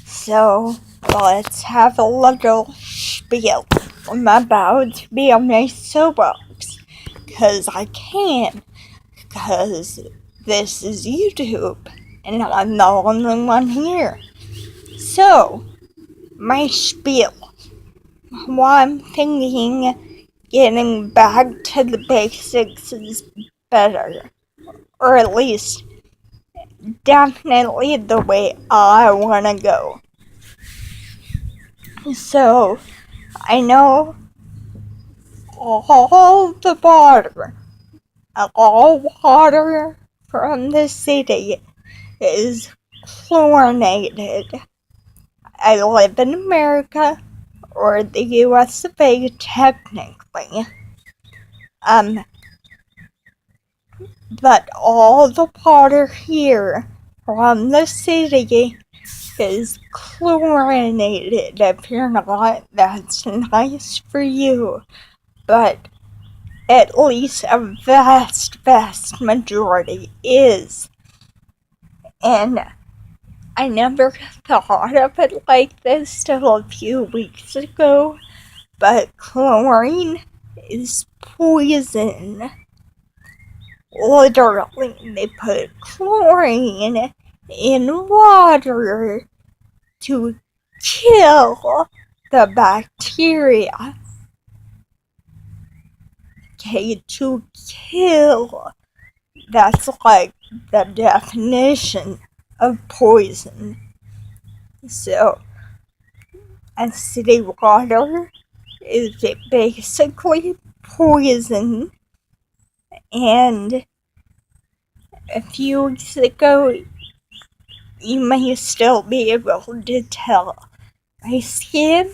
So let's have a little spiel. I'm about to be on my soapbox, cause I can, cause this is YouTube, and I'm the only one here. So, my spiel. Well, I'm thinking getting back to the basics is better, or at least definitely the way I want to go. So, I know all the water from the city is chlorinated. I live in America, or the US of A technically. But all the water here from the city is chlorinated. If you're not, that's nice for you. But at least a vast majority is. And I never thought of it like this till a few weeks ago, but chlorine is poison. Literally, they put chlorine in water to kill the bacteria. Okay, to kill. That's like the definition of poison. So, city water is basically poison. And a few weeks ago, you may still be able to tell my skin,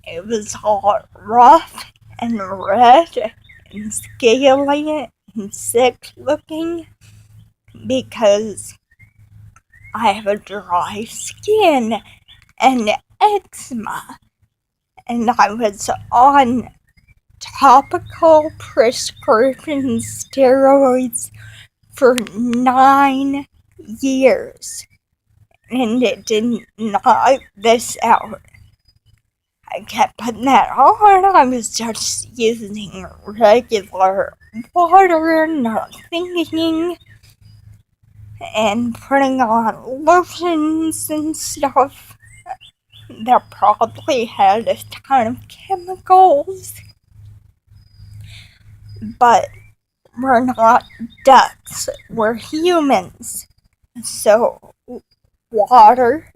it was all rough and red and scaly and sick looking because I have a dry skin and eczema, and I was on topical prescription steroids for 9 years, and it did not this out. I kept putting that on. I was just using regular water, not thinking, and putting on lotions and stuff that probably had a ton of chemicals. But we're not ducks, we're humans. So water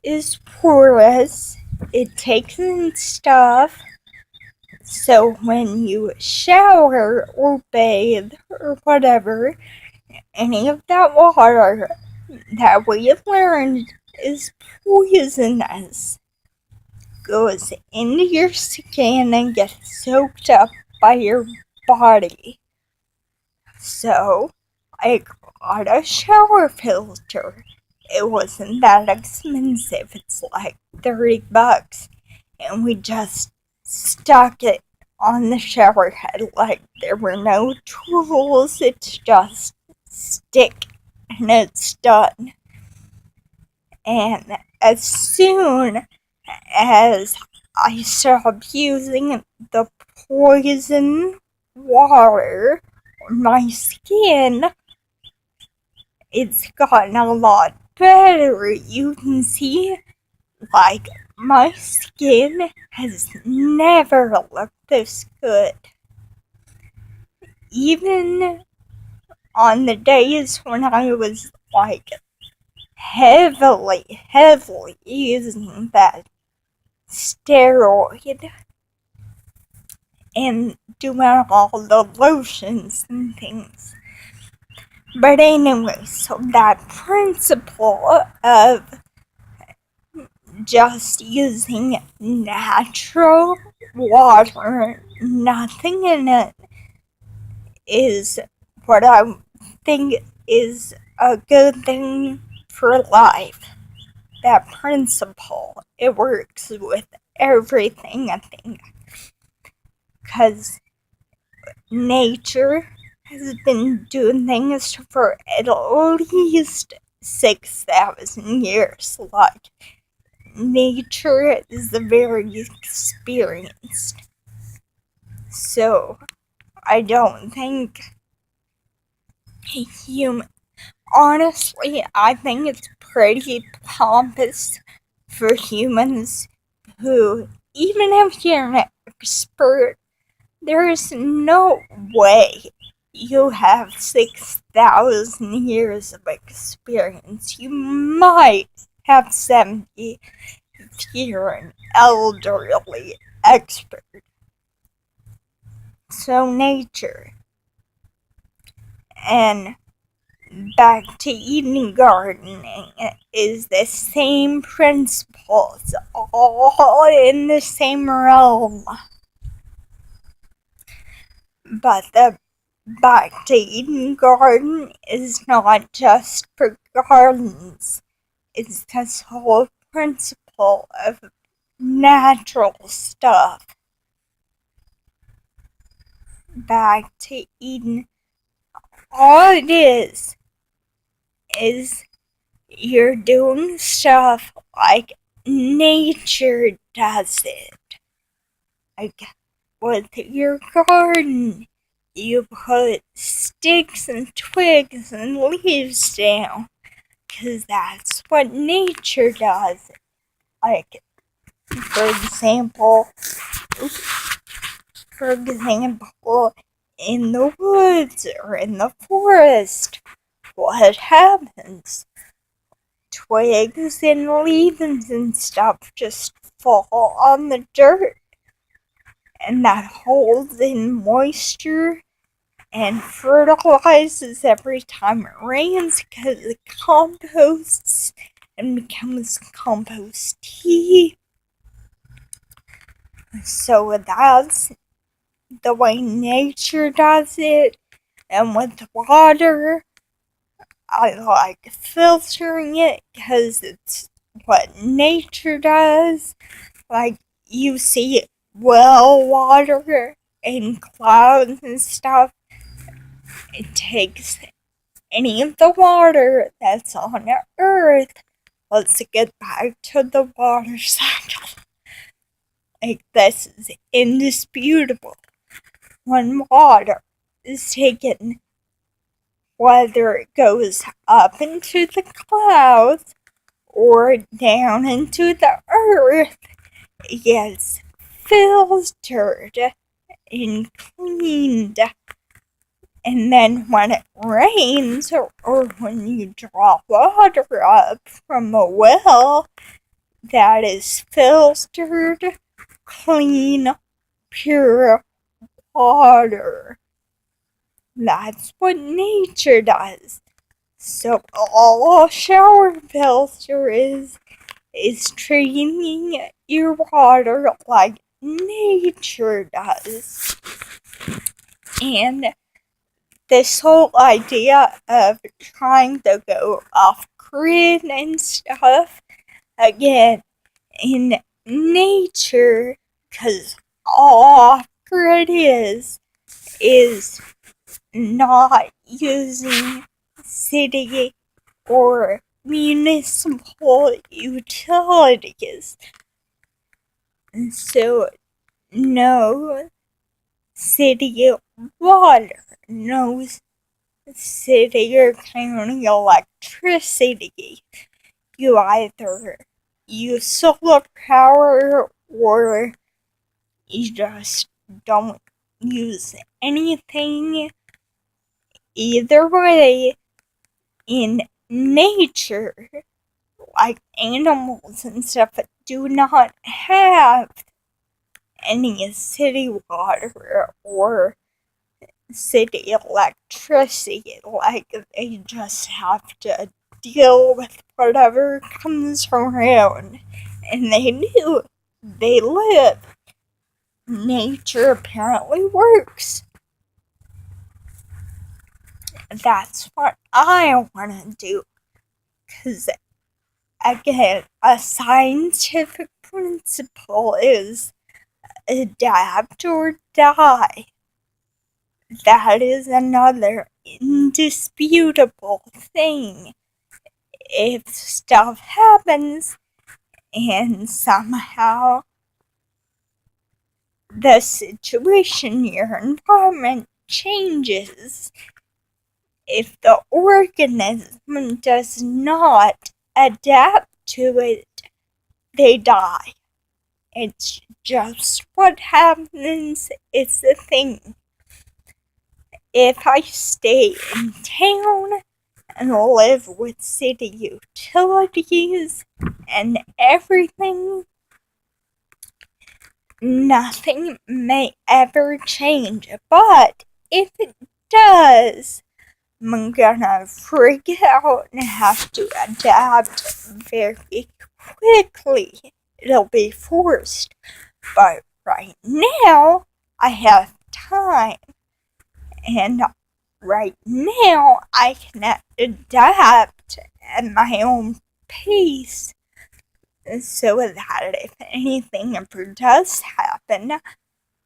is porous, it takes in stuff. So when you shower or bathe or whatever, any of that water that we have learned is poisonous goes into your skin and gets soaked up by your body. So I got a shower filter. It wasn't that expensive. It's like $30, and we just stuck it on the shower head like there were no tools. It's just stick and it's done. And as soon as I stopped using the poison water on my skin, it's gotten a lot better. You can see, like, my skin has never looked this good. Even on the days when I was, like, heavily using that steroid and doing all the lotions and things. But anyway, so that principle of just using natural water, nothing in it, is what I think is a good thing for life. That principle, it works with everything, I think. Because nature has been doing things for at least 6,000 years. Like, nature is very experienced. So, I don't think human. Honestly, I think it's pretty pompous for humans who, even if you're an expert, there is no way you have 6,000 years of experience. You might have 70 if you're an elderly expert. So, nature. And back to Eden gardening is the same principles, all in the same realm. But the back to Eden garden is not just for gardens. It's this whole principle of natural stuff. Back to Eden, all it is you're doing stuff like nature does it. Like with your garden, you put sticks and twigs and leaves down, 'cause that's what nature does. Like, for example, in the woods or in the forest, what happens? Twigs and leaves and stuff just fall on the dirt, and that holds in moisture and fertilizes every time it rains because it composts and becomes compost tea. So that's the way nature does it. And with water, I like filtering it because it's what nature does. Like, you see well water and clouds and stuff. It takes any of the water that's on Earth. Let's get back to the water cycle. Like, this is indisputable. When water is taken, whether it goes up into the clouds or down into the earth, it gets filtered and cleaned. And then when it rains, or when you draw water up from a well, that is filtered, clean, pure water. That's what nature does. So all a shower filter is treating your water like nature does. And this whole idea of trying to go off grid and stuff, again, in nature, because all off grid is not using city or municipal utilities. So, no city water, no city or county electricity. You either use solar power or you just don't use anything. Either way, in nature, like animals and stuff that do not have any city water or city electricity, like they just have to deal with whatever comes around, and they do. They live. Nature apparently works. That's what I want to do. Because, again, a scientific principle is adapt or die. That is another indisputable thing. if stuff happens and somehow the situation, your environment changes, if the organism does not adapt to it, they die. It's just what happens. It's the thing. If I stay in town and live with city utilities and everything, nothing may ever change. But if it does, I'm gonna freak out and have to adapt very quickly. It'll be forced. But right now, I have time. And right now, I can adapt at my own pace. So that if anything ever does happen,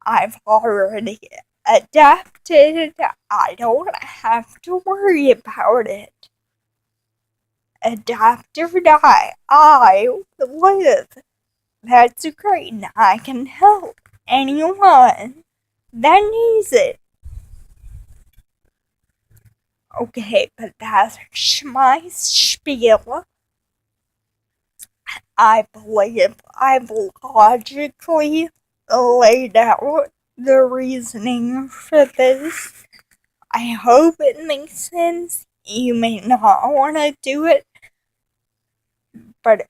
I've already adapted. I don't have to worry about it. Adapt or die. I live. That's great. I can help anyone that needs it. Okay, but that's my spiel. I believe I've logically laid out the reasoning for this. I hope it makes sense. You may not want to do it, but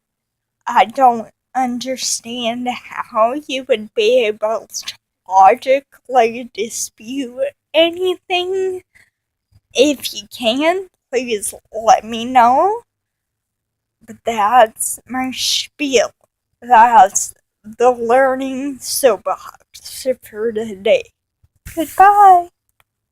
I don't understand how you would be able to logically dispute anything. If you can, please let me know. But that's my spiel. That's the learning soapbox for today. Goodbye.